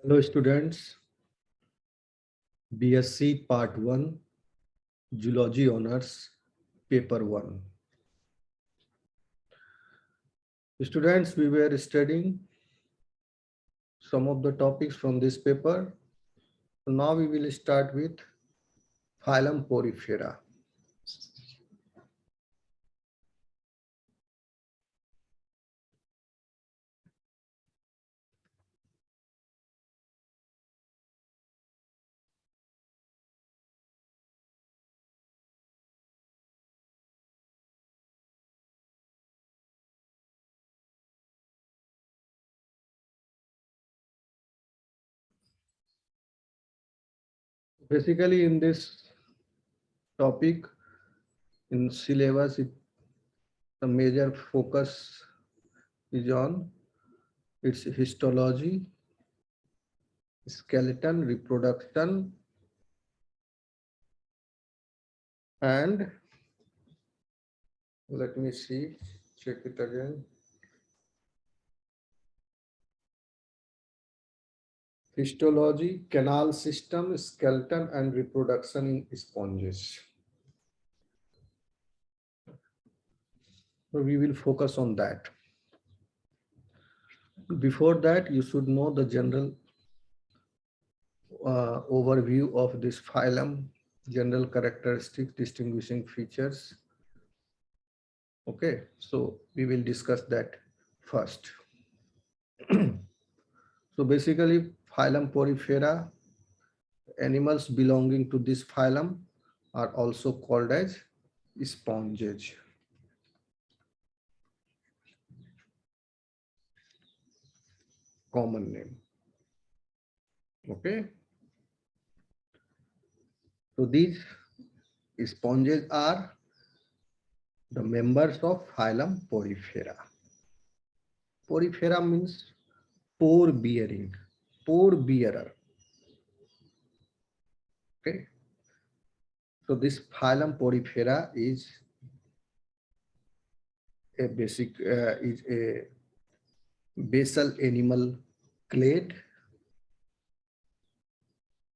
Hello students, BSc Part 1, Zoology Honors, Paper 1. Students, we were studying some of the topics from this paper. Now we will start with phylum Porifera. Basically, in this topic, in syllabus, the major focus is on its histology, skeleton, reproduction, and let me see, check it again. Histology, canal system, skeleton, and reproduction in sponges. So we will focus on that. Before that, you should know the general overview of this phylum, general characteristics, distinguishing features. Okay, so we will discuss that first. So basically, phylum Porifera, animals belonging to this phylum are also called as sponges. Common name. Okay. So these sponges are the members of phylum Porifera. Porifera means pore bearing, pore bearer. Okay. So this phylum Porifera is a basal animal clade.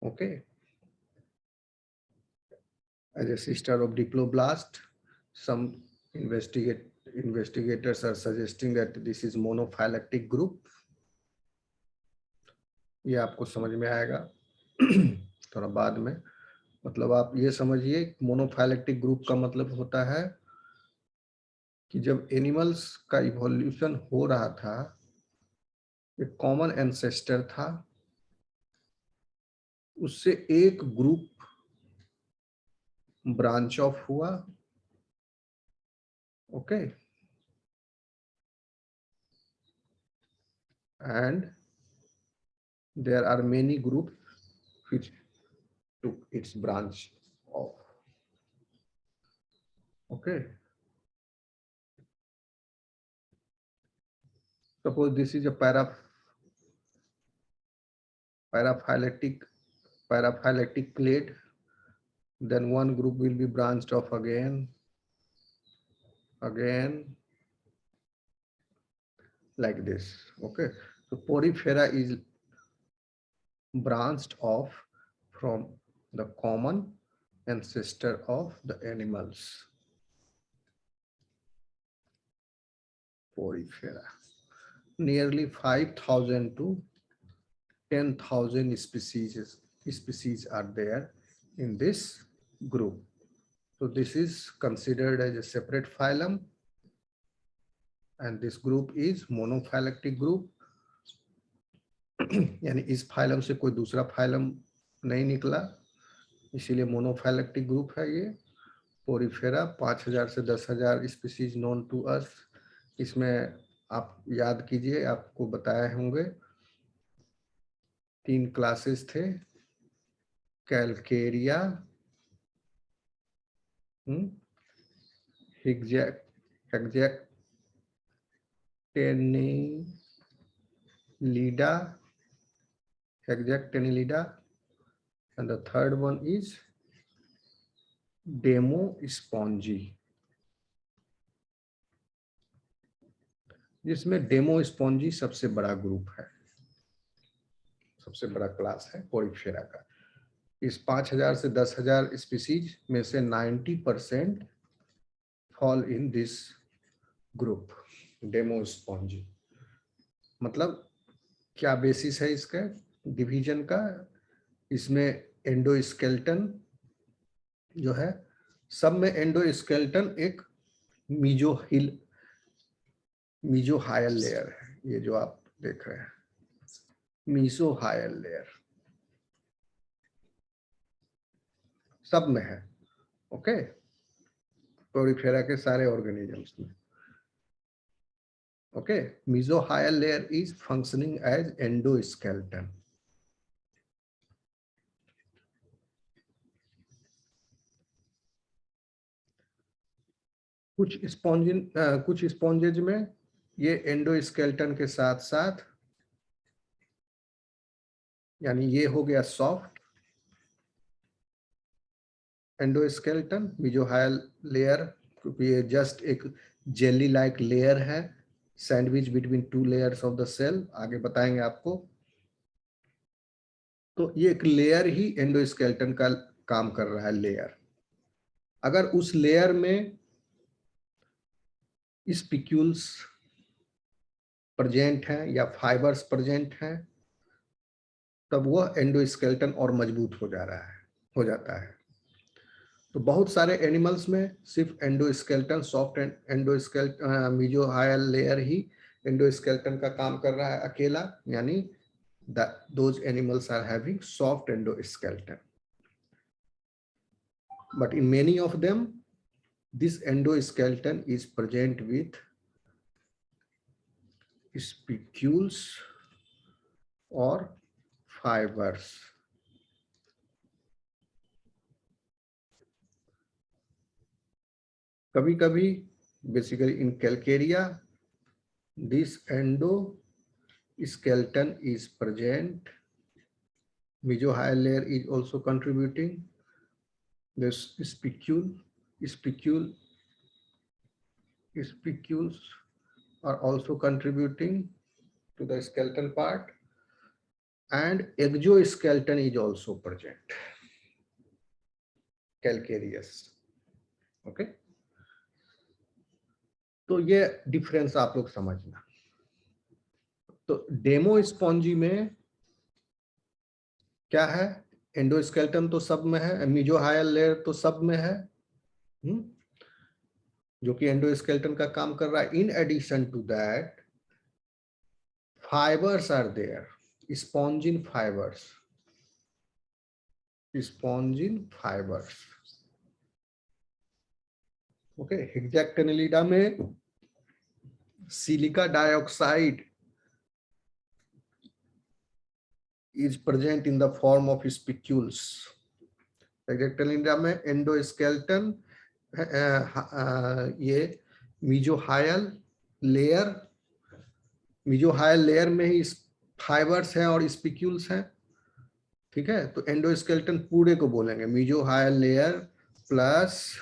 Okay. As a sister of Diploblast, some investigators are suggesting that this is monophyletic group. ये आपको समझ में आएगा थोड़ा बाद में. मतलब आप ये समझिए मोनोफाइलेक्टिक ग्रुप का मतलब होता है कि जब एनिमल्स का इवोल्यूशन हो रहा था, एक कॉमन एंसेस्टर था, उससे एक ग्रुप ब्रांच ऑफ हुआ. Okay. And there are many group which took its branch off. Okay. Suppose this is a paraphyletic clade, then one group will be branched off again, like this. Okay. So Porifera is branched off from the common ancestor of the animals. Porifera. Nearly 5,000 to 10,000 species are there in this group. So this is considered as a separate phylum, and this group is monophyletic group. यानी इस phylum से कोई दूसरा phylum नहीं निकला, इसीलिए मोनोफाइलेक्टिक group है ये. पोरिफेरा 5,000 से 10,000 स्पीसीज नोन टू अस. इसमें आप याद कीजिए, आपको बताए होंगे 3 क्लासेस थे. Calcarea, Hexactinellida, and the third one is Demospongi. जिसमें डेमोस्पॉन्जी सबसे बड़ा ग्रुप है. सबसे बड़ा क्लास है पोरिफेरा का। इस 5000 से 10,000 स्पीसीज में से 90% फॉल इन दिस ग्रुप डेमोस्पॉन्जी। मतलब क्या बेसिस है इसका डिवीजन का? इसमें एंडोस्केलेटन जो है, सब में एंडोस्केलेटन एक मीजोहायल लेयर है, ये जो आप देख रहे हैं मीजोहायल लेयर सब में है। ओके, पोरिफेरा के सारे ऑर्गेनिजम्स में। Okay, mesohyl layer is functioning as endoskeleton. कुछ स्पॉन्जेज में ये एंडोस्केलेटन के साथ साथ, यानी ये हो गया सॉफ्ट एंडोस्केलेटन मीजोहायल लेयर, क्योंकि ये जस्ट एक जेली लाइक लेयर है sandwich between two layers of the cell, आगे बताएंगे आपको। तो ये एक लेयर ही एंडोस्केलेटन का काम कर रहा है, लेयर। अगर उस लेयर में स्पिक्यूल्स प्रेजेंट हैं या फाइबर्स प्रेजेंट हैं, तब वह एंडोस्केलेटन और मजबूत हो जाता है। तो बहुत सारे एनिमल्स में सिर्फ एंडोस्केलेटन, सॉफ्ट एंडोस्केलेटन मीजोहायल लेयर ही एंडोस्केलेटन का काम कर रहा है अकेला, यानी those animals are having soft endoskeleton. But in many of them, this endoskeleton is present with spicules or fibers. कभी-कभी basically in Calcarea, this endoskeleton is present. Mesohyal layer is also contributing. This spicules are also contributing to the skeleton part, and exoskeleton is also present, calcareous. Okay, तो ये difference आप लोग समझना। तो डेमोस्पॉन्जी में क्या है? एंडोस्केलेटन तो सब में है, मीजोहायल लेयर तो सब में है, जो कि एंडोस्केलेटन का काम कर रहा है। In addition to that fibers are there, spongin fibers, okay. Hexactinellida में silica dioxide is present in the form of spicules. Hexactinellida में एंडोस्केलेटन, ये मीजोहायल लेयर में ही फाइबर्स हैं और स्पिक्यूल्स हैं, ठीक है। तो एंडोस्केलेटन पूरे को बोलेंगे मीजोहायल लेयर प्लस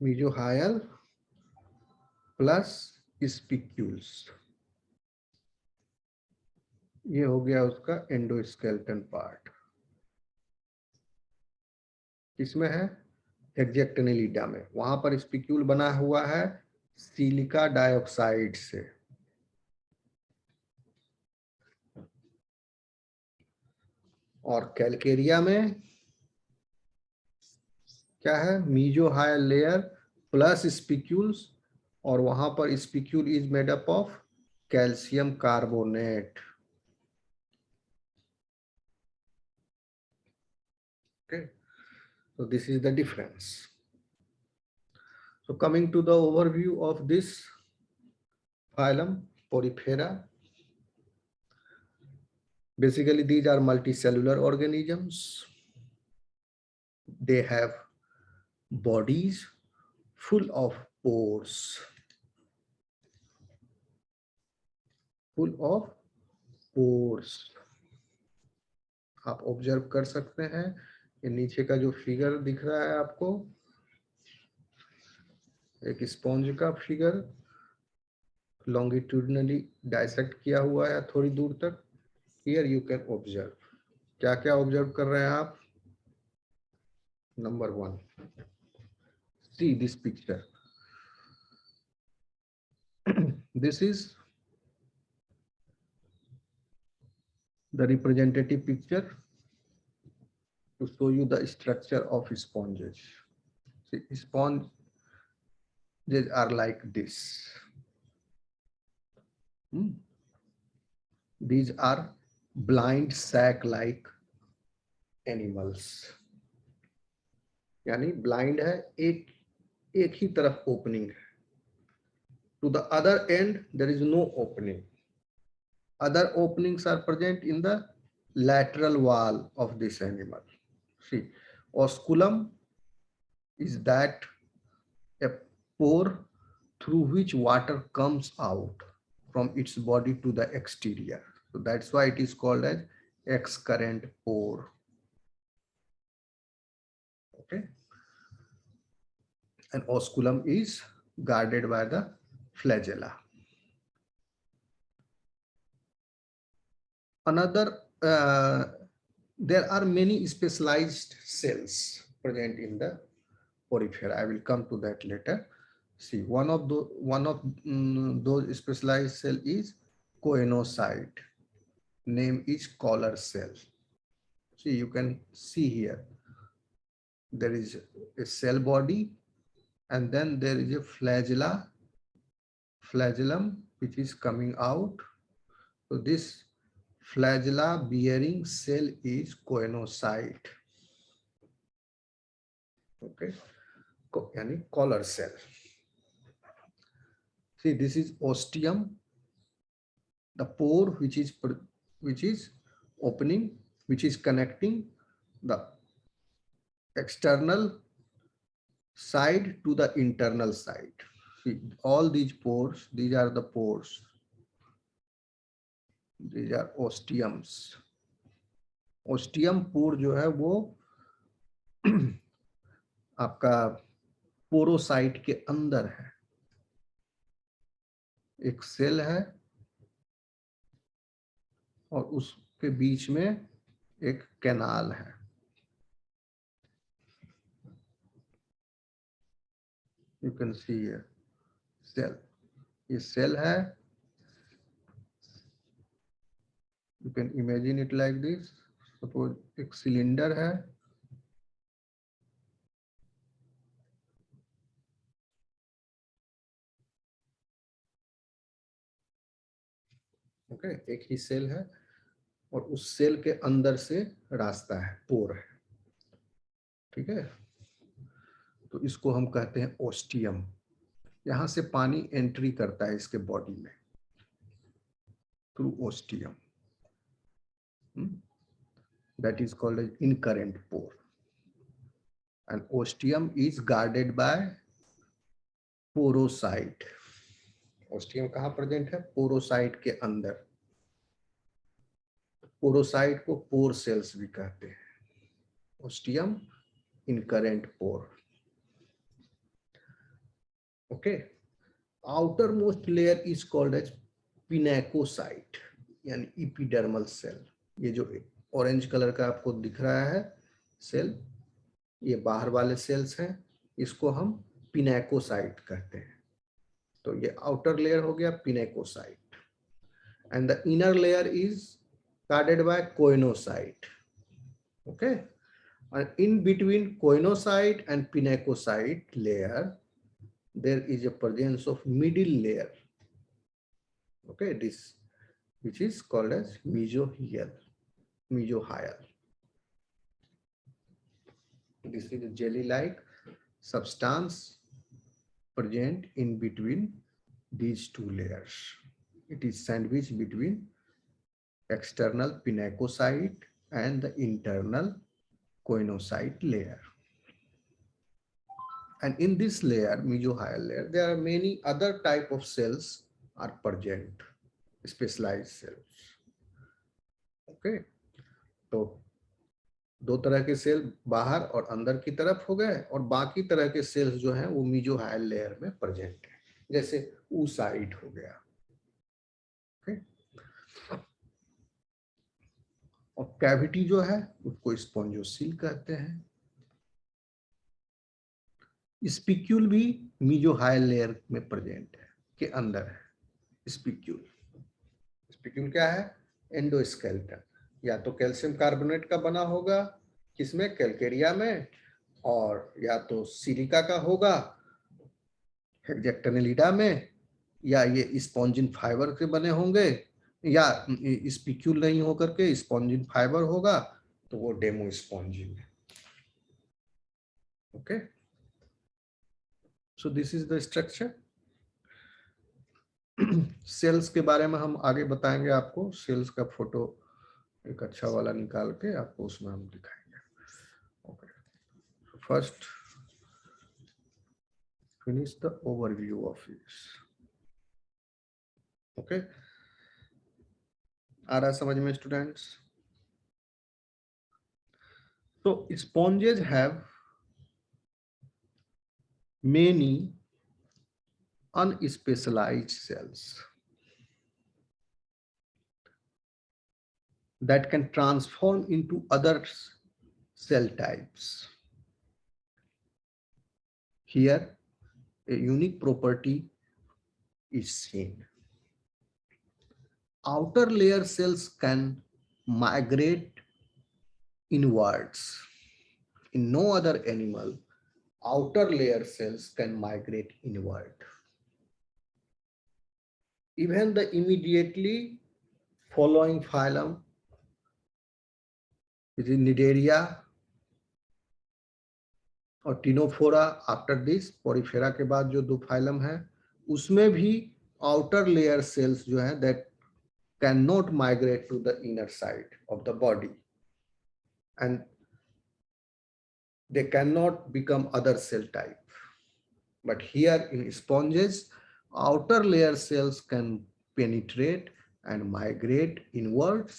मीजोहायल प्लस स्पिक्यूल्स, ये हो गया उसका एंडोस्केलेटन पार्ट। किसमें है? हेक्साक्टिनिलिडा में। वहां पर स्पिक्यूल बना हुआ है सिलिका डाइऑक्साइड से, और कैलकेरिया में क्या है? मीजोहायल लेयर प्लस स्पिक्यूल्स, और वहां पर spicule is made up of calcium carbonate. Okay, so this is the difference. So coming to the overview of this phylum Porifera, basically these are multicellular organisms. They have bodies full of pores, आप observe कर सकते हैं। ये नीचे का जो figure दिख रहा है आपको, एक स्पॉन्ज का फिगर लॉन्गिट्यूडनली डाइसेक्ट किया हुआ है थोड़ी दूर तक। हियर यू कैन ऑब्जर्व, क्या क्या ऑब्जर्व कर रहे हैं आप? Number 1, see this picture. This is the representative picture to show you the structure of sponges. See, sponges are like this. These are blind sac-like animals. यानी blind है, एक ही तरफ opening है. To the other end there is no opening. Other openings are present in the lateral wall of this animal. See, osculum is that a pore through which water comes out from its body to the exterior. So that's why it is called as excurrent pore. Okay. And osculum is guarded by the flagella. Another, there are many specialized cells present in the porifera. I will come to that later. See, one of those specialized cell is choanocyte. Name is collar cell. See, you can see here, there is a cell body, and then there is a flagellum, which is coming out. So this flagella bearing cell is choanocyte. Okay, yani collar cell. See, this is ostium, the pore which is opening, which is connecting the external side to the internal side. See, all these pores, these are the pores. These are ostiums. Ostium pore जो है वो आपका पोरोसाइट के अंदर है. एक cell है और उसके बीच में एक कैनाल है. You can see here cell. ये सेल है. You can imagine it like this. Suppose एक सिलेंडर है. ओके, एक ही सेल है और उस सेल के अंदर से रास्ता है, पोर है. ठीक है, तो इसको हम कहते हैं ओस्टियम. यहां से पानी एंट्री करता है इसके बॉडी में through ostium. That is called as incurrent pore. And ostium is guarded by porocyte. Ostium कहाँ प्रेजेंट है? पोरोसाइट के अंदर. पोरोसाइट को पोर सेल्स भी कहते हैं. Ostium incurrent pore. Okay, outer most layer is called as pinacocyte यानी इपिडर्मल सेल. ये जो ऑरेंज कलर का आपको दिख रहा है सेल, ये बाहर वाले सेल्स हैं, इसको हम पिनेकोसाइट कहते हैं. तो ये आउटर लेयर हो गया pinacocyte. And the inner layer is guarded by choanocyte. Okay, and in between choanocyte and pinacocyte layer there is a presence of middle layer. Okay, this which is called as mesohyal. This is a jelly like substance present in between these two layers. It is sandwiched between external pinacocyte and the internal choanocyte layer. And in this layer, mesohyal layer, there are many other type of cells are present, specialized cells. Okay, so दो तरह के cell बाहर और अंदर की तरफ हो गए, और बाकी तरह के सेल्स जो हैं वो मीजोहाइल लेयर में प्रेजेंट है, जैसे oocyte हो गया। और कैविटी जो है उसको स्पॉन्जोसील कहते हैं। स्पिक्यूल भी मीजोहाइल लेयर में प्रेजेंट है, के अंदर है स्पिक्यूल। स्पिक्यूल क्या है? एंडोस्केलेटन, या तो कैल्शियम कार्बोनेट का बना होगा, किसमें? कैलकेरिया में, और या तो सिलिका का होगा हेक्जेक्टिनेलिडा में, या ये स्पॉन्जिन फाइबर के बने होंगे, या स्पिक्यूल नहीं होकर के स्पॉन्जिन फाइबर होगा तो वो डेमो स्पॉन्जिन है। Okay, so this is the structure. Cells के बारे में हम आगे बताएंगे आपको। सेल्स का फोटो एक अच्छा वाला निकाल के आपको उसमें हम दिखाएंगे। Okay, first finish the overview of this. Okay, आ रहा समझ में स्टूडेंट्स? तो sponges have many unspecialized cells that can transform into other cell types. Here, a unique property is seen. Outer layer cells can migrate inwards. In no other animal, outer layer cells can migrate inward. Even the immediately following phylum, which is Cnidaria और Ctenophora, after this Porifera के बाद जो दो phylum है उसमें भी outer layer cells जो है that can not migrate to the inner side of the body and they cannot become other cell type. But here in sponges, outer layer cells can penetrate and migrate inwards,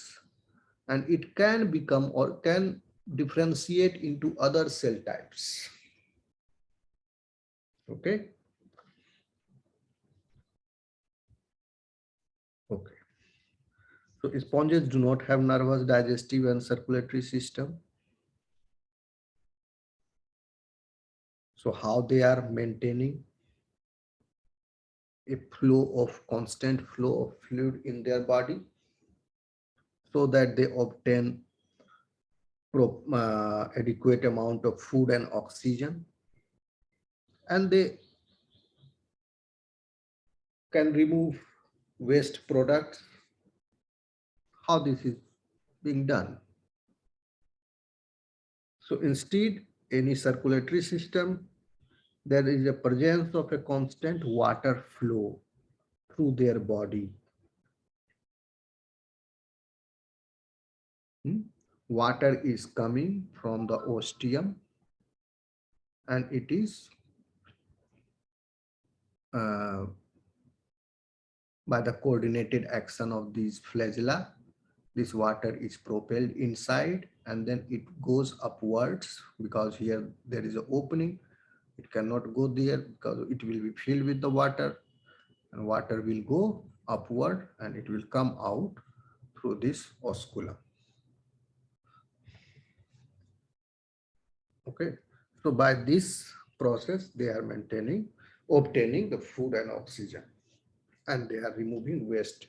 and it can become or can differentiate into other cell types. Okay. Okay. So sponges do not have nervous, digestive, and circulatory system. So how they are maintaining a constant flow of fluid in their body so that they obtain adequate amount of food and oxygen, and they can remove waste products. How this is being done? So instead, any circulatory system, there is a presence of a constant water flow through their body. Water is coming from the ostium and it is by the coordinated action of these flagella, this water is propelled inside and then it goes upwards, because here there is an opening. It cannot go there because it will be filled with the water, and water will go upward and it will come out through this osculum. Okay, so by this process they are obtaining the food and oxygen, and they are removing waste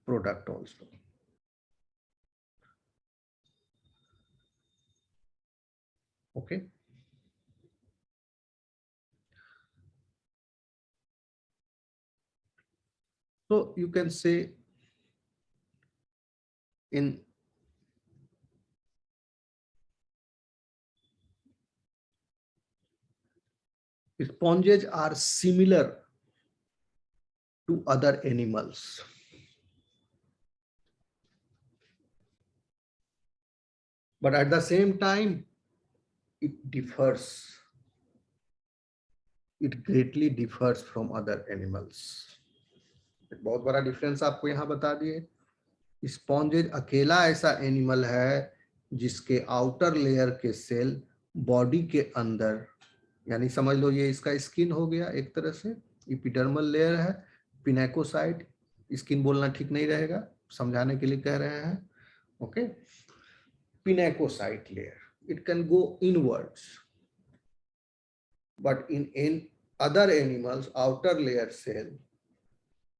product also. Okay. So you can say in sponges are similar to other animals. But at the same time, it differs. It greatly differs from other animals. एक बहुत बड़ा difference आपको यहाँ बता दिए। स्पॉन्जेज अकेला ऐसा animal है जिसके आउटर लेयर के सेल बॉडी के अंदर, यानी समझ लो ये इसका स्किन हो गया एक तरह से, एपिडर्मल लेयर है, पिनेकोसाइट, स्किन बोलना ठीक नहीं रहेगा, समझाने के लिए कह रहे हैं, okay, pinacocyte layer, it can go inwards, but in other animals outer layer cell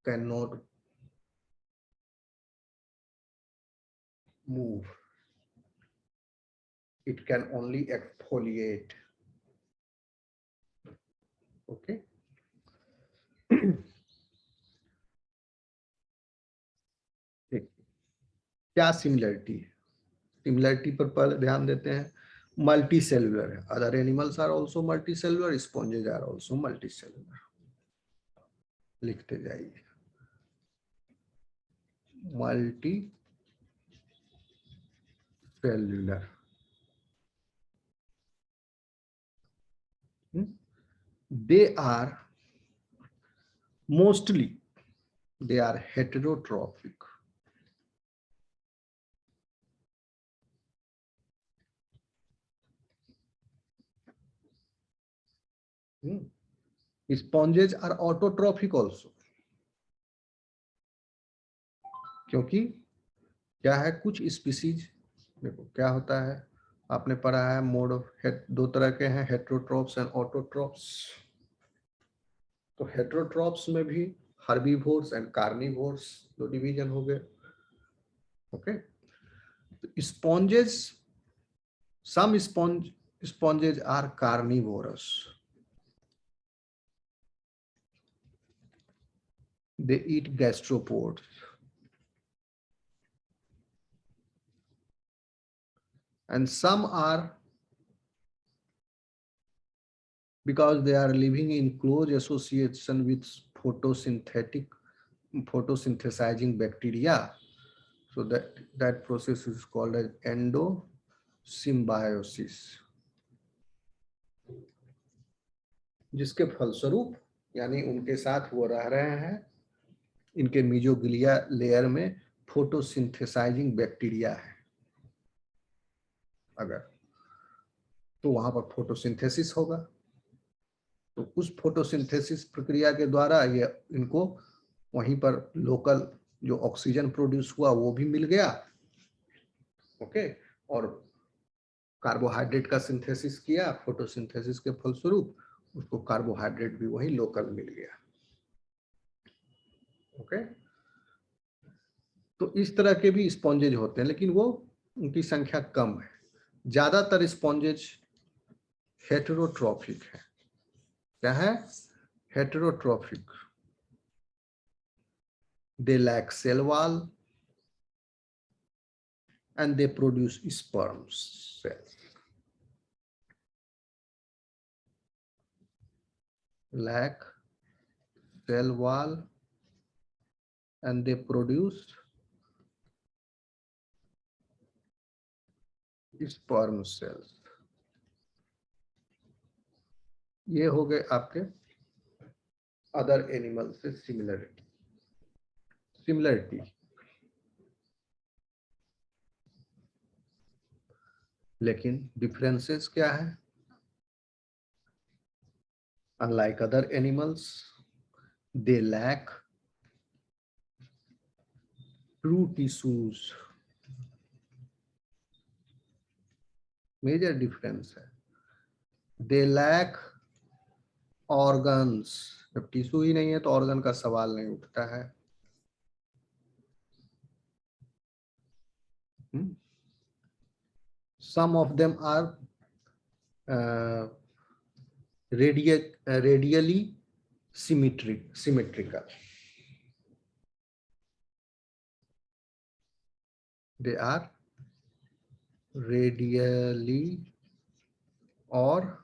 cannot move, it can only exfoliate, okay. क्या सिमिलरिटी है, सिमिलरिटी पर पहले ध्यान देते हैं, मल्टी सेलुलर है, other animals are also multicellular, sponges are also multicellular, लिखते जाइए, multicellular, they are mostly they are heterotrophic, sponges are autotrophic also, क्योंकि क्या है, कुछ स्पीसीज, देखो क्या होता है, आपने पढ़ा है मोड ऑफ, दो तरह के हैं, हेट्रोट्रॉप्स एंड ऑटोट्रॉप्स, तो हेट्रोट्रॉप्स में भी हर्बीवोर्स एंड कार्निवोर्स दो डिवीजन हो गए, okay. Sponges, some sponges are carnivorous, they eat gastropods, and some are, because they are living in close association with photosynthesizing bacteria, so that process is called as endosymbiosis, जिसके फलस्वरूप, यानी उनके साथ वो रह रहे हैं, इनके मीजोग्लिया लेयर में फोटोसिंथेसाइजिंग बैक्टीरिया है अगर, तो वहां पर फोटोसिंथेसिस होगा, तो उस फोटोसिंथेसिस प्रक्रिया के द्वारा ये इनको वहीं पर लोकल जो ऑक्सीजन प्रोड्यूस हुआ वो भी मिल गया, ओके, और कार्बोहाइड्रेट का सिंथेसिस किया, फोटोसिंथेसिस के फलस्वरूप उसको कार्बोहाइड्रेट भी वही लोकल मिल गया, ओके। तो इस तरह के भी स्पॉन्जेज होते हैं, लेकिन वो उनकी संख्या कम है, ज्यादातर स्पॉन्जेज हेटेरोट्रॉफिक है, क्या है, heterotrophic, they lack cell wall and they produce sperm cells, lack cell wall and they produce sperm cells, ये हो गए आपके अदर एनिमल से सिमिलरिटी, लेकिन डिफरेंसेस क्या है, unlike other animals they lack true tissues, major difference है, they lack organs, जब टिश्यू ही नहीं है तो ऑर्गन का सवाल नहीं उठता है, some of them are radially symmetrical, they are radially or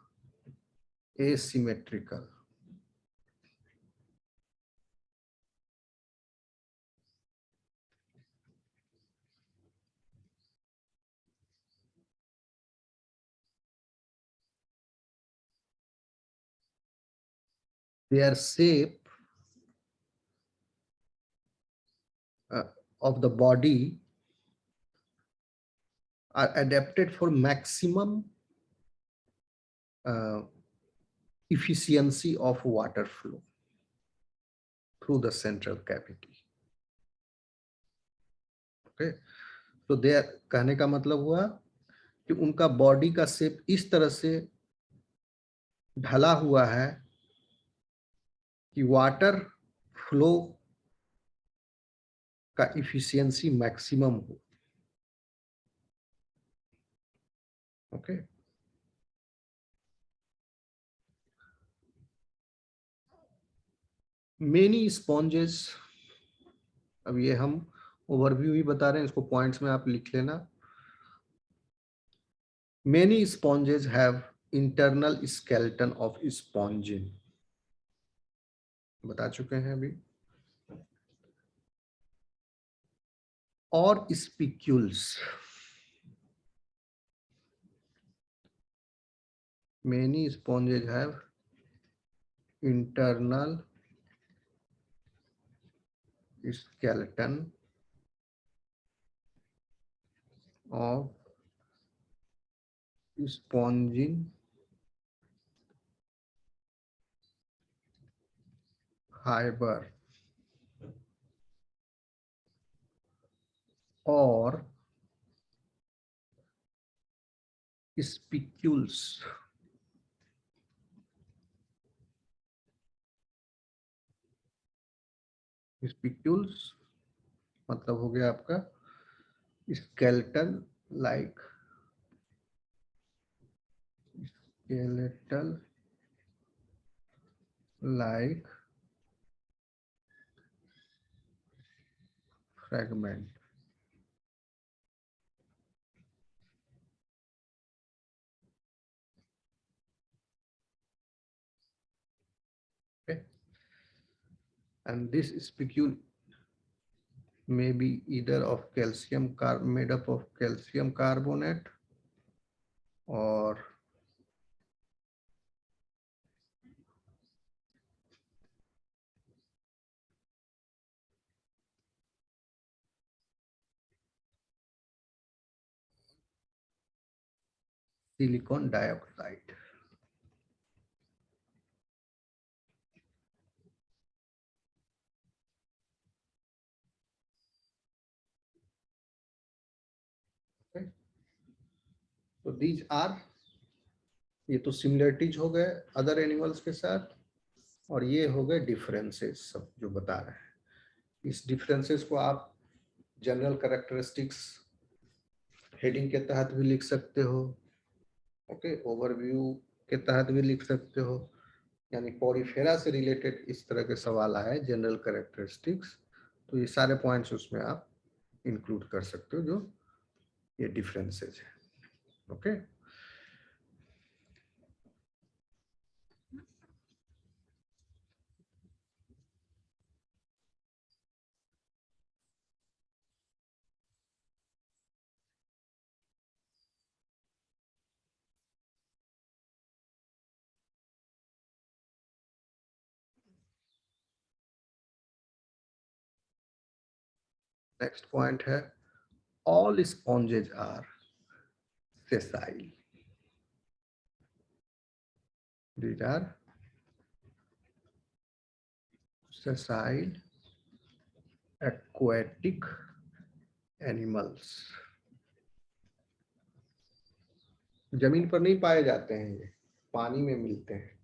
asymmetrical, their shape of the body are adapted for maximum efficiency of water flow through the central cavity. Okay, तो दे कहने का मतलब हुआ कि उनका बॉडी का शेप इस तरह से ढला हुआ है कि वाटर फ्लो का इफिशियंसी मैक्सिमम हो. ओके, मेनी स्पॉन्जेस, अब ये हम ओवरव्यू ही बता रहे हैं, इसको पॉइंट्स में आप लिख लेना. Many sponges have internal skeleton of spongin, बता चुके हैं अभी. और spicules, many sponges have internal skeleton of spongin fiber or spicules. Spicules मतलब हो गया आपका skeletal like fragment. Okay, and this spicule may be either of calcium made up of calcium carbonate or silicon dioxide. Okay, so these are, ये तो similarities हो गए other animals के साथ, और ये हो गए डिफरेंसेस सब जो बता रहे हैं. इस डिफरेंसेस को आप जनरल कैरेक्टरिस्टिक्स हेडिंग के तहत भी लिख सकते हो. ओके, ओवरव्यू के तहत भी लिख सकते हो. यानी पॉरीफेरा से रिलेटेड इस तरह के सवाल आए जनरल कैरेक्टरिस्टिक्स, तो ये सारे पॉइंट्स उसमें आप इंक्लूड कर सकते हो जो ये डिफरेंसेस है. ओके, नेक्स्ट पॉइंट है all sponges are sessile. These are sessile aquatic animals. जमीन पर नहीं पाए जाते हैं, ये पानी में मिलते हैं.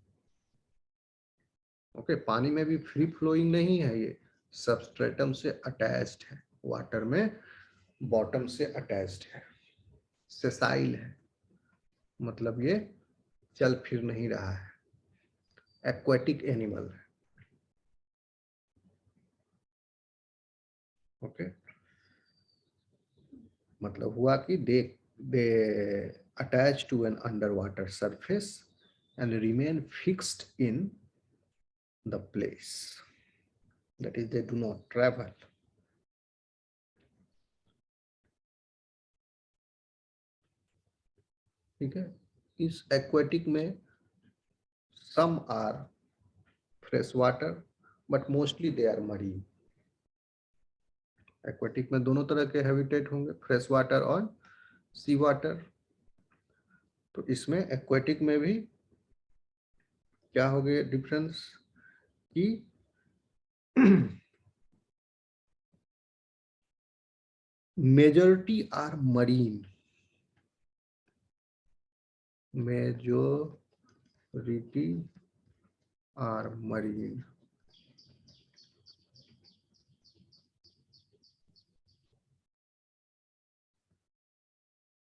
ओके, पानी में भी फ्री फ्लोइंग नहीं है, ये सबस्ट्रेटम से अटैच्ड है, वाटर में बॉटम से अटैच्ड है. सेसाइल है मतलब ये चल फिर नहीं रहा है, एक्वाटिक एनिमल है. ओके, मतलब हुआ कि they attach to an under water surface and remain fixed in the place, that is they do not travel. ठीक है, इस aquatic में some are fresh water but mostly they are marine. aquatic में दोनों तरह के habitat होंगे, fresh water और सी वाटर। तो इसमें एक्वेटिक में भी क्या हो गया डिफरेंस कि majority are marine, majority are marine.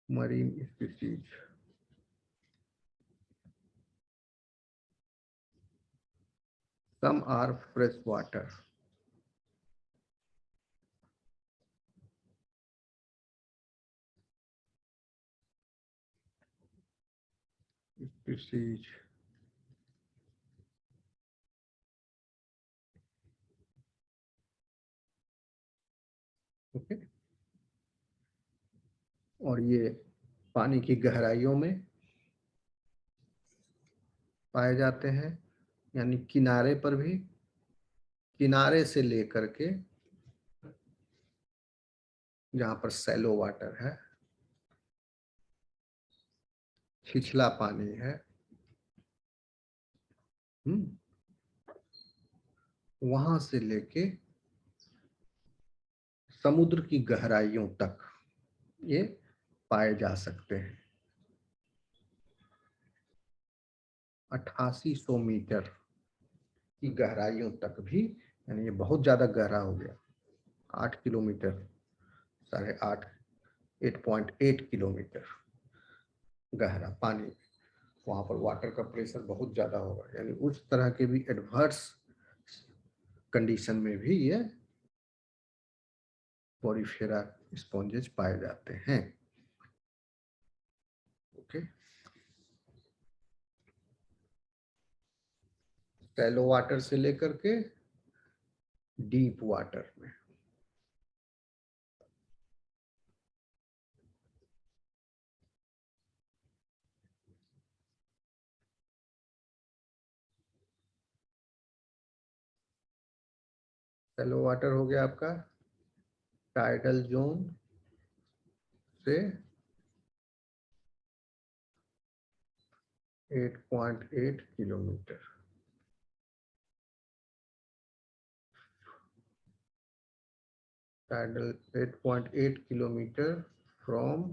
Marine species, some are fresh water। species, okay. और ये पानी की गहराइयों में पाए जाते हैं, यानी किनारे पर भी, किनारे से लेकर के जहां पर सैलो वाटर है, छिछला पानी है, वहां से लेके समुद्र की गहराइयों तक ये पाए जा सकते हैं। 8800 मीटर की गहराइयों तक भी, यानी ये बहुत ज्यादा गहरा हो गया। 8 किलोमीटर, 8.5, 8.8 किलोमीटर गहरा पानी, वहां पर वाटर का प्रेशर बहुत ज्यादा होगा, यानी उस तरह के भी एडवर्स कंडीशन में भी ये पोरिफेरा स्पॉन्जेस पाए जाते हैं। ओके, शैलो वाटर से लेकर के डीप वाटर में। शैलो वाटर हो गया आपका टाइडल जोन से 8.8 kilometre, tidal 8.8 kilometre from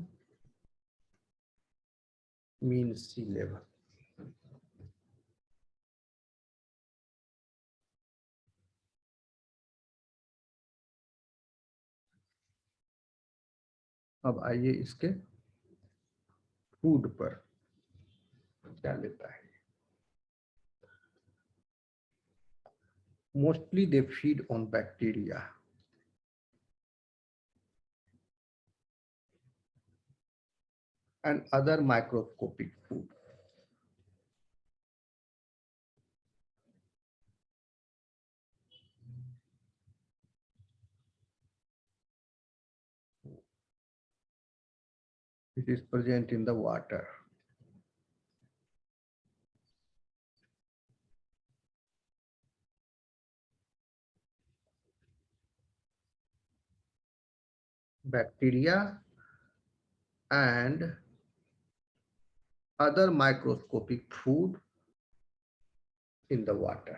mean sea level. अब आइए इसके फूड पर क्या लेता है। Mostly they feed on bacteria and other microscopic food. It is present in the water. Bacteria and other microscopic food in the water.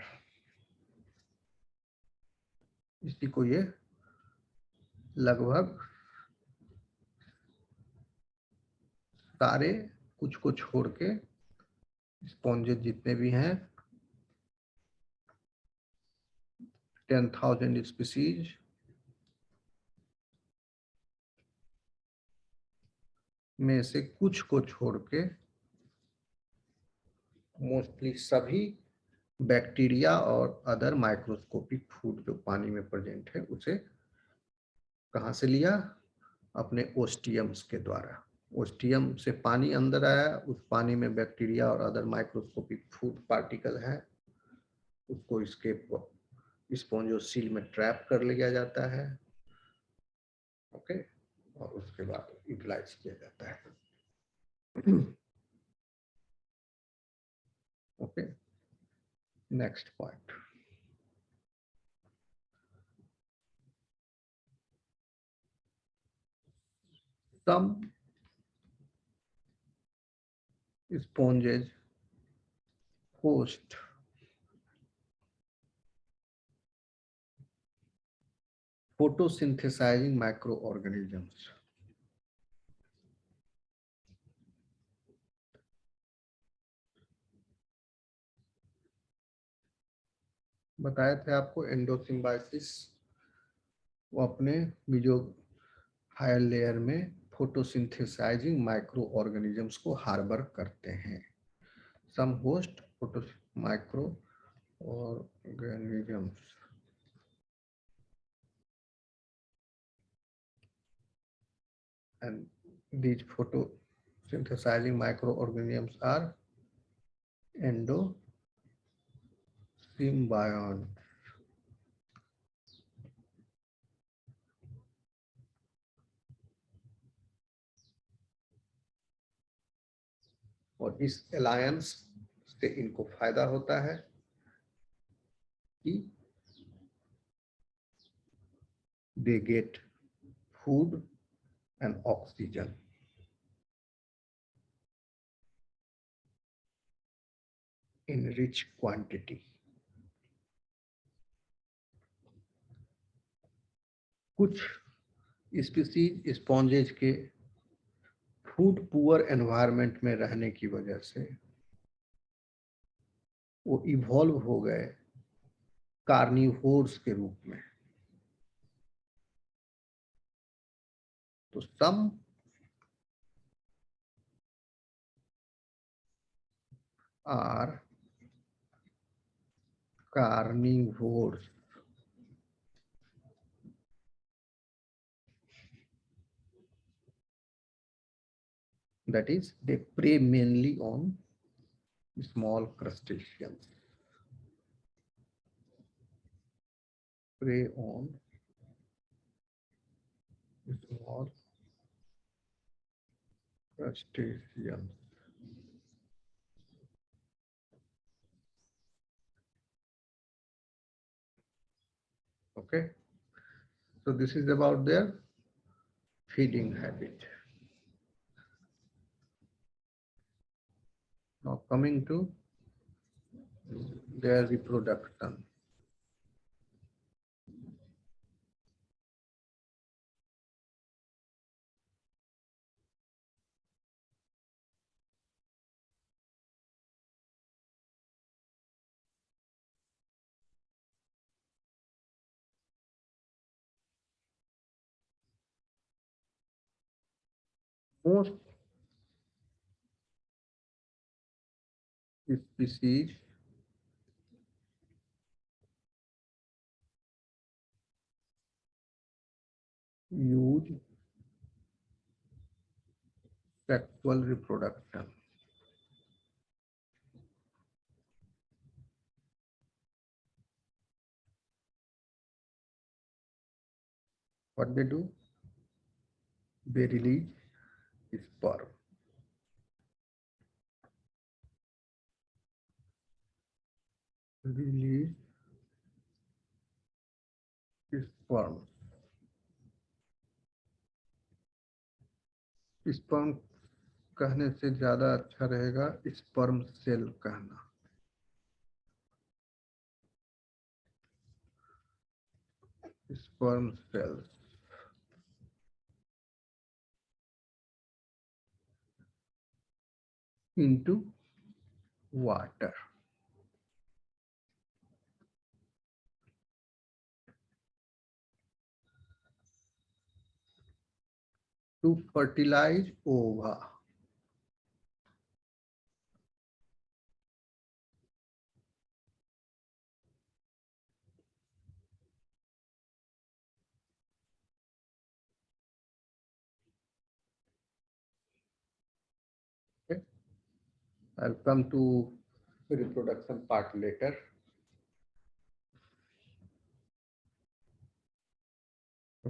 इसी को ये लगभग सारे, कुछ को छोड़ के स्पॉन्जेस जितने भी हैं 10,000 स्पीसीज में से कुछ को छोड़ के मोस्टली सभी बैक्टीरिया और अदर माइक्रोस्कोपिक फूड जो पानी में प्रेजेंट है उसे कहाँ से लिया, अपने ओस्टियम्स के द्वारा। ओस्टियम से पानी अंदर आया, उस पानी में बैक्टीरिया और अदर माइक्रोस्कोपिक फूड पार्टिकल है, उसको इसके स्पॉन्जोसील में ट्रैप कर लिया जाता है। ओके, और उसके बाद यूटिलाइज किया जाता है। Okay, next point. Some sponges host photosynthesizing microorganisms. बताए थे आपको एंडोसिम्बाइसिस, वो अपने बीजो हायर लेयर में फोटोसिंथेसाइजिंग माइक्रो ऑर्गेनिजम्स को हार्बर करते हैं. Some host photo microorganisms and these photosynthesizing microorganisms are endosymbionts. और इस अलायंस से इनको फायदा होता है कि they get food and oxygen in rich quantity. कुछ स्पीसीज स्पॉन्जेज के फूड पुअर एनवायरनमेंट में रहने की वजह से वो इवॉल्व हो गए कार्निवोर्स के रूप में. तो some are carnivores, that is they prey mainly on small crustaceans, prey on small crustaceans. Okay, so this is about their feeding habit. Now coming to their reproduction. Most species use sexual reproduction. What they do? They release sperm. Release sperm. Sperm कहने से ज्यादा अच्छा रहेगा sperm cell कहना. Sperm cells into water. To fertilize ova. Okay. I'll come to reproduction part later.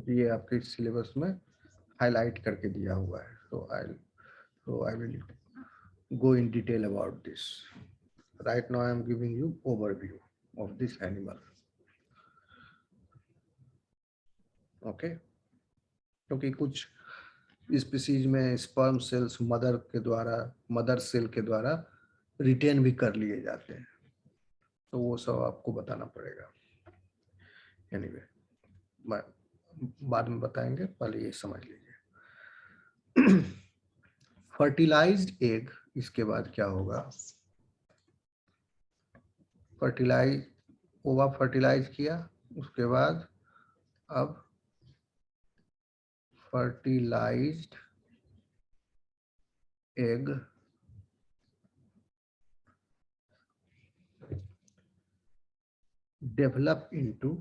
ये आपके syllabus में highlight करके दिया हुआ है. So I will go in detail about this. Right now I am giving you overview of this animal. Okay. क्योंकि कुछ species में स्पर्म सेल्स मदर सेल के द्वारा रिटेन भी कर लिए जाते हैं, तो वो सब आपको बताना पड़ेगा। एनीवे बाद में बताएंगे, पहले ये समझ लीजिए। फर्टिलाइज्ड एग, इसके बाद क्या होगा? ओवा फर्टिलाइज किया, उसके बाद अब fertilised egg develop into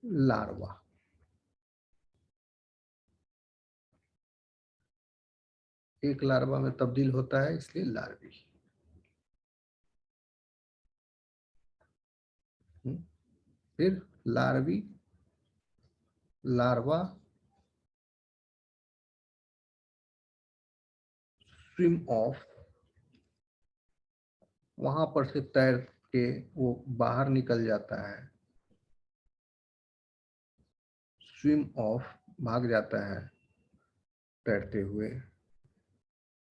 larva. एक लार्वा में तब्दील होता है, इसलिए लार्वी। फिर लार्वा स्विम ऑफ, वहां पर से तैर के वो बाहर निकल जाता है, स्विम ऑफ भाग जाता है तैरते हुए,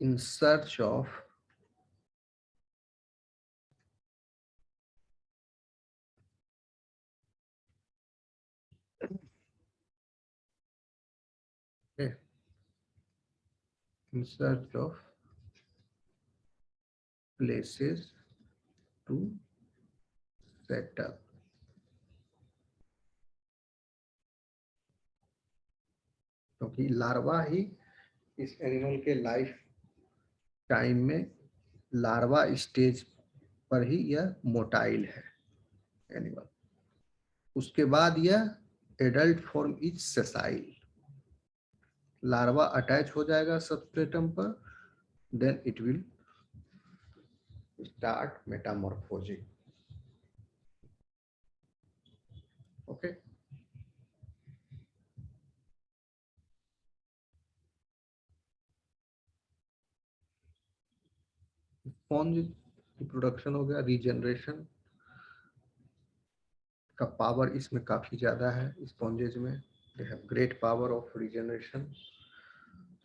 in search of in search of places to settle। क्योंकि लार्वा ही इस एनिमल के लाइफ टाइम में, लार्वा स्टेज पर ही यह मोटाइल है एनिमल। उसके बाद यह adult form is sessile, larva attach हो जाएगा सबस्ट्रेटम पर, then it will start metamorphosing. Okay, sponge की प्रोडक्शन हो गया, रीजनरेशन का पावर इसमें काफी ज्यादा है स्पॉन्जेज में, they have great power of regeneration.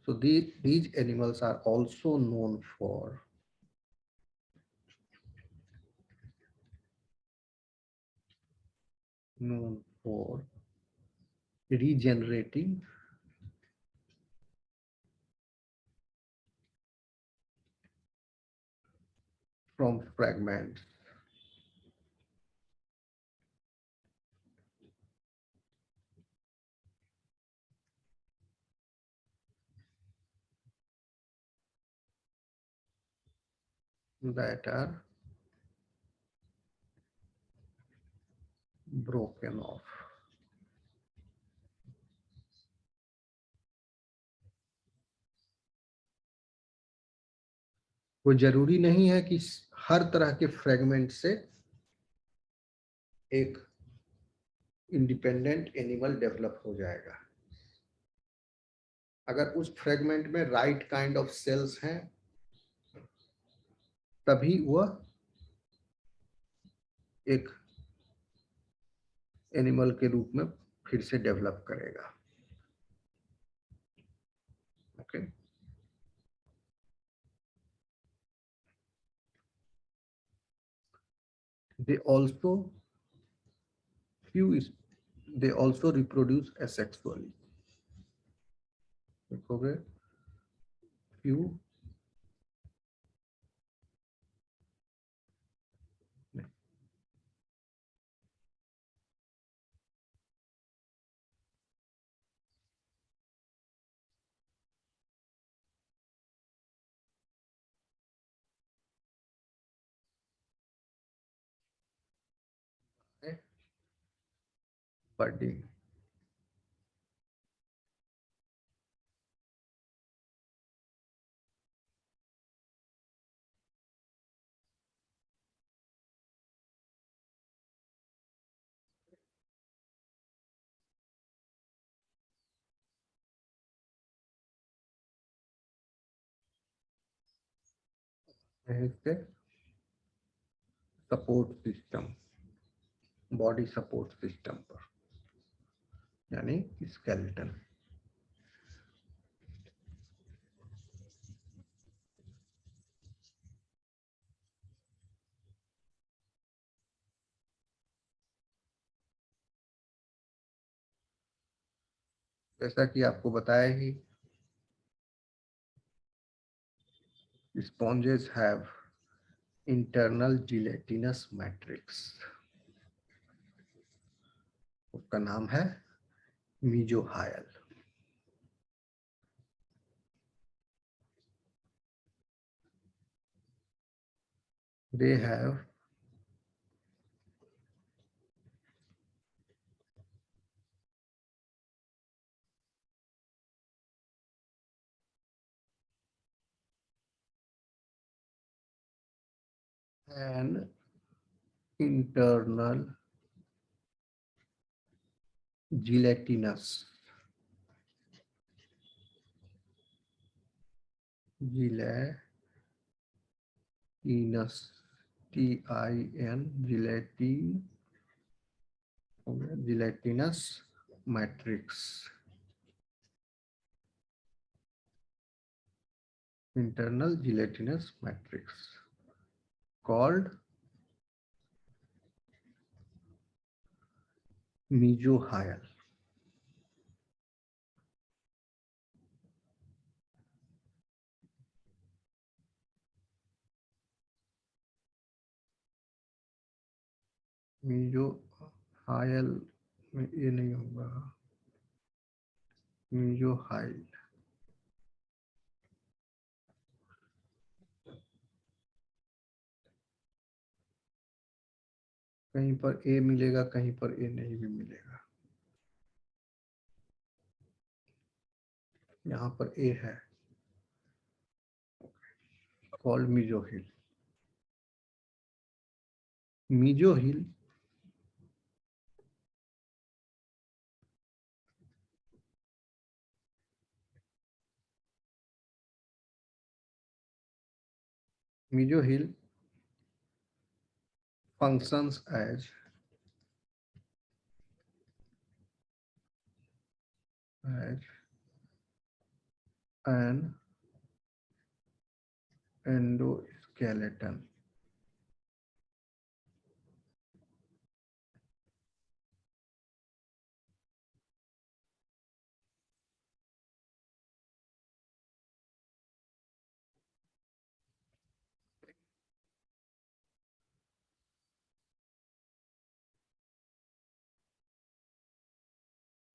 So these animals are also known for regenerating from fragments। That are broken off। वो जरूरी नहीं है कि हर तरह के फ्रेगमेंट से एक इंडिपेंडेंट एनिमल डेवलप हो जाएगा। अगर उस फ्रेगमेंट में राइट काइंड ऑफ सेल्स हैं, तभी वह एक एनिमल के रूप में फिर से डेवलप करेगा। Okay, they also they also reproduce asexually। देखोगे few budding। इसके support system, body support system पर, यानी स्केलेटन। जैसा कि आपको बताया ही, sponges have internal gelatinous matrix, उसका नाम है मीजोहायल। They have an internal gelatinous gelatin gelatinous matrix, internal gelatinous matrix called mesohyal. mesohyal में ये नहीं होगा, mesohyal। कहीं पर ए मिलेगा, कहीं पर ए नहीं भी मिलेगा। यहाँ पर ए है, called मीजोहिल। मीजोहिल मीजोहिल functions as an endoskeleton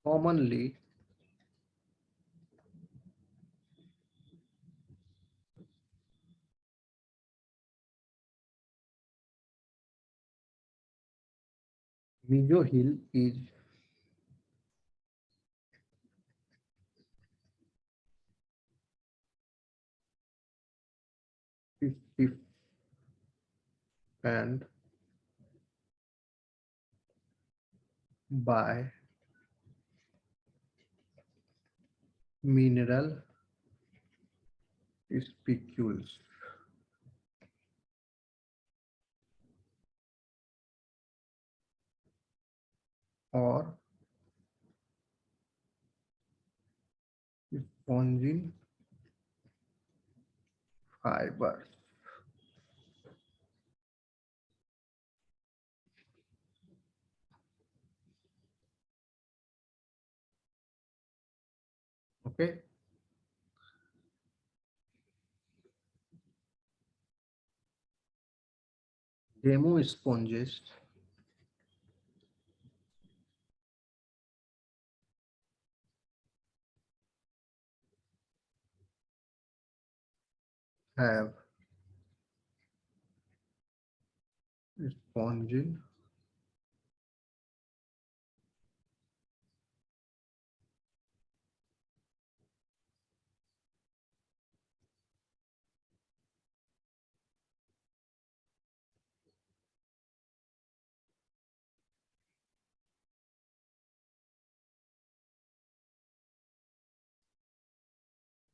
commonly mesohyl is defined by mineral spicules or spongin fibers. Okay, demo sponges have spongin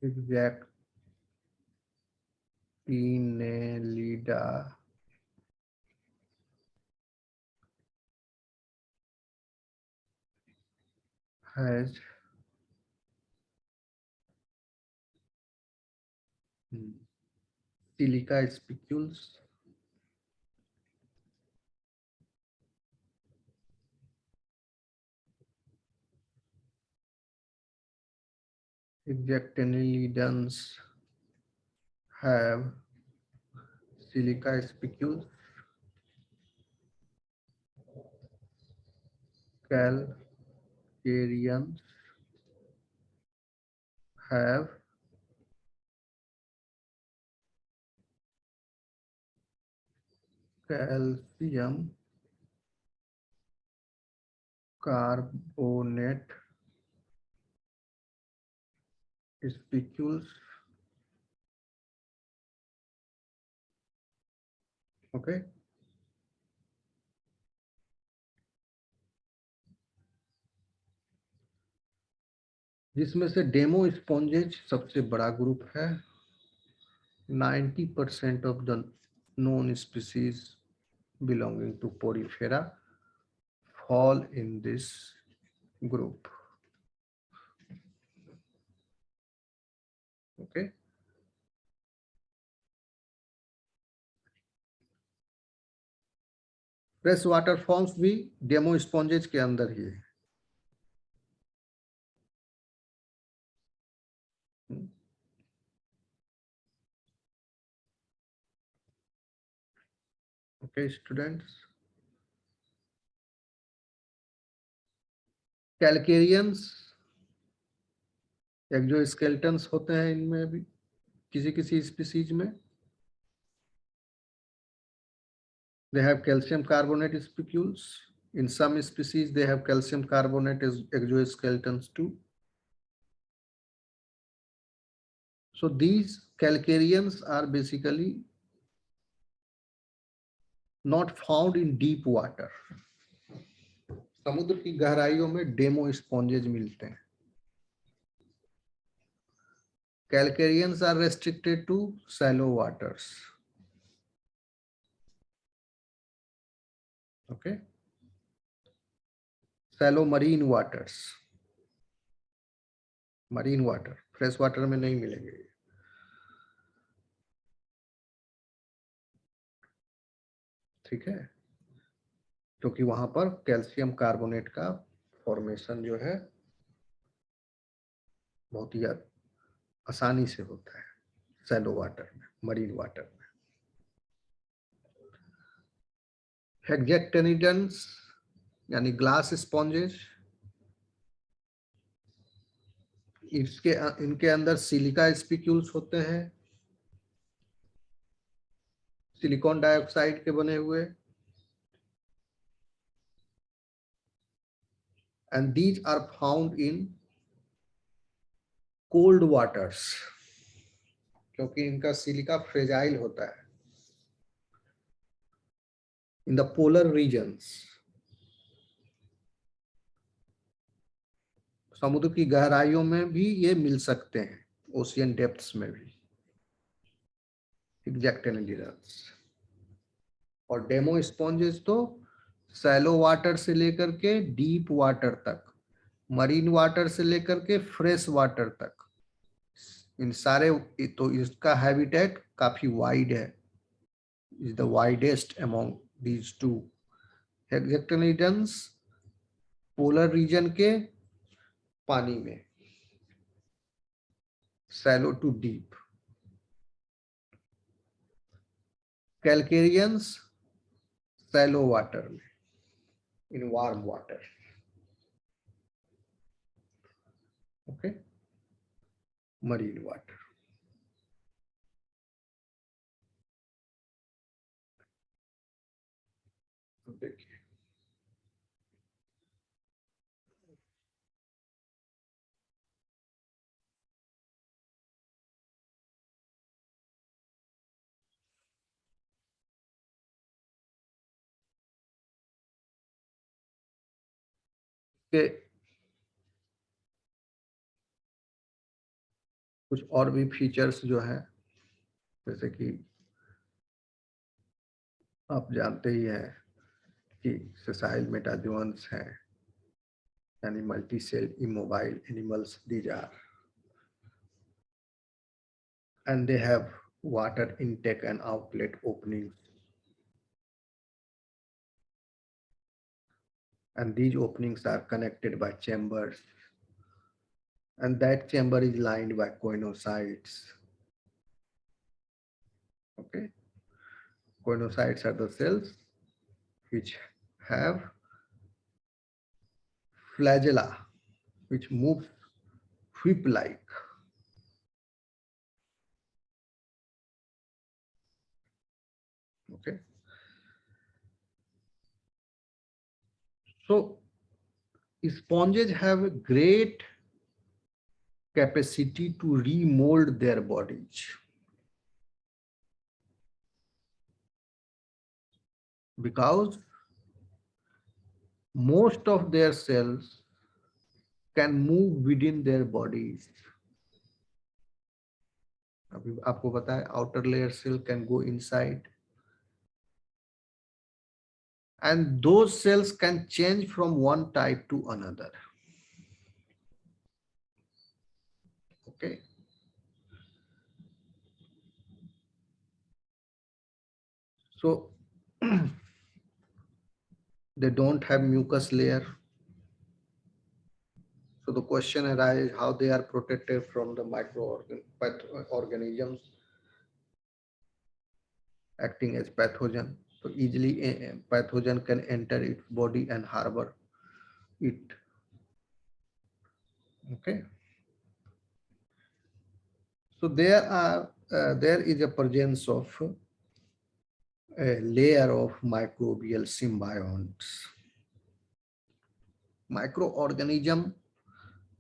exactinellida has silica spicules ejectanidins have silica spicules, calcareans have calcium carbonate spicules. Okay, जिसमें से demo स्पॉन्जेज सबसे बड़ा group है। 90% of the known species belonging to Porifera fall in this group. Okay. Fresh water forms भी demo स्पॉन्जेज के अंदर ही है। Okay students, कैलकेरियंस exoskeletons होते हैं इनमें भी किसी किसी स्पीसीज में। They have calcium carbonate spicules. In some species, they have calcium carbonate exoskeletons too. So these calcareans are basically not found in deep water. समुद्र की गहराइयों में डेमो स्पॉन्जेज मिलते हैं। Calcareans are restricted to shallow waters. Okay. Shallow marine waters. Marine water, fresh water में नहीं मिलेंगे। ठीक है, क्योंकि वहां पर कैल्शियम कार्बोनेट का फॉर्मेशन जो है बहुत ही आसानी से होता है शैलो वाटर में, मरीन वाटर में। हेक्जेक्टेनिडन्स यानी ग्लास स्पॉन्जेज, इनके अंदर सिलिका स्पिक्यूल्स होते हैं, सिलिकॉन डाइऑक्साइड के बने हुए, and these are found in cold waters, क्योंकि इनका सिलिका फ्रेजाइल होता है। in the polar regions, समुद्र की गहराइयों में भी ये मिल सकते हैं, ओशियन डेप्थ्स में भी एक्जेक्टेनिडन्स। और डेमो स्पॉन्जेस तो सैलो वाटर से लेकर के डीप वाटर तक, मरीन वाटर से लेकर के फ्रेश वाटर तक, इन सारे, तो इसका हैबिटेट काफी वाइड है, is the widest among these two. Hexactinellids polar region के पानी में, shallow to deep. Calcareans shallow water में, in warm water. Okay, marine water. देखिए के कुछ और भी फीचर्स जो है, जैसे कि आप जानते ही हैं कि सेसाइल मेटाजोन्स हैं, and multi-cell immobile animals. These are, and they have water intake and outlet openings, and these openings are connected by chambers, and that chamber is lined by coinocytes. Okay, coinocytes are the cells which have flagella, which move whip-like. Okay, so sponges have a great capacity to remold their bodies, because most of their cells can move within their bodies. अभी आपको पता है outer layer cell can go inside, and those cells can change from one type to another. Okay, so they don't have mucus layer. So the question arises how they are protected from the microorganisms acting as pathogen. So easily a pathogen can enter its body and harbor it. Okay. So there is a presence of a layer of microbial symbionts. Microorganism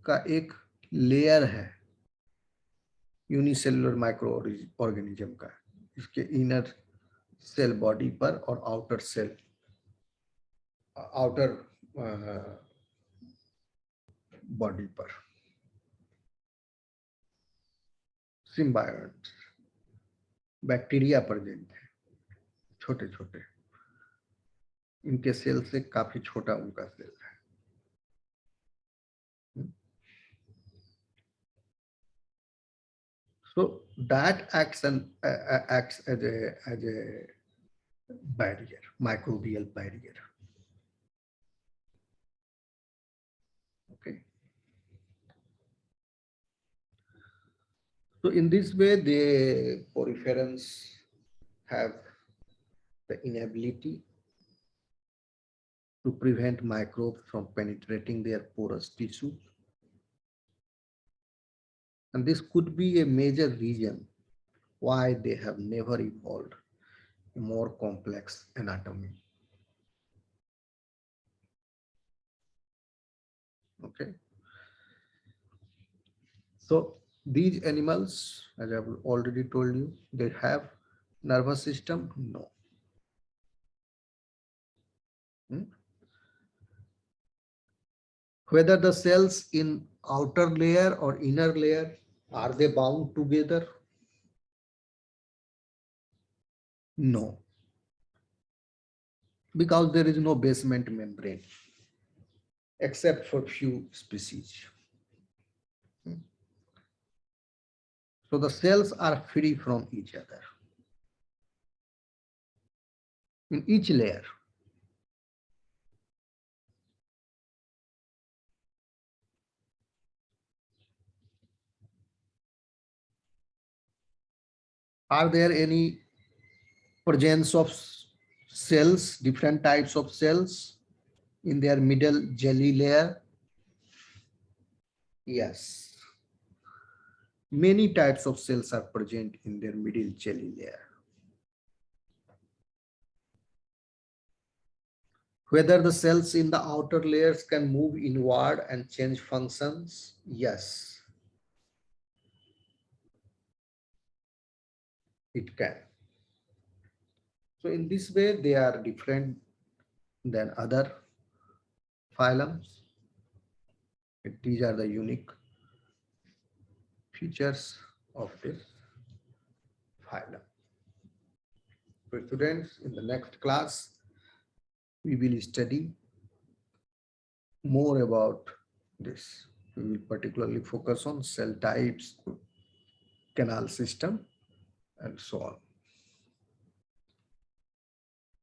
का एक layer है unicellular microorganism का, इसके inner cell body पर और outer cell outer body पर symbiote bacteria present है, छोटे छोटे, इनके सेल से काफी छोटा उनका सेल है. So that acts as a barrier, microbial barrier. Okay. So in this way, the poriferans have the inability to prevent microbes from penetrating their porous tissue. And this could be a major reason why they have never evolved a more complex anatomy. Okay. So these animals, as I've already told you, they have nervous system? No. Whether the cells in outer layer or inner layer, are they bound together? No, because there is no basement membrane except for few species. So the cells are free from each other in each layer. Are there any presence of cells, different types of cells in their middle jelly layer? Yes. Many types of cells are present in their middle jelly layer. Whether the cells in the outer layers can move inward and change functions? Yes, it can. So in this way, they are different than other phylums. These are the unique features of this phylum. So students, in the next class, we will study more about this. We will particularly focus on cell types, canal system, and so on.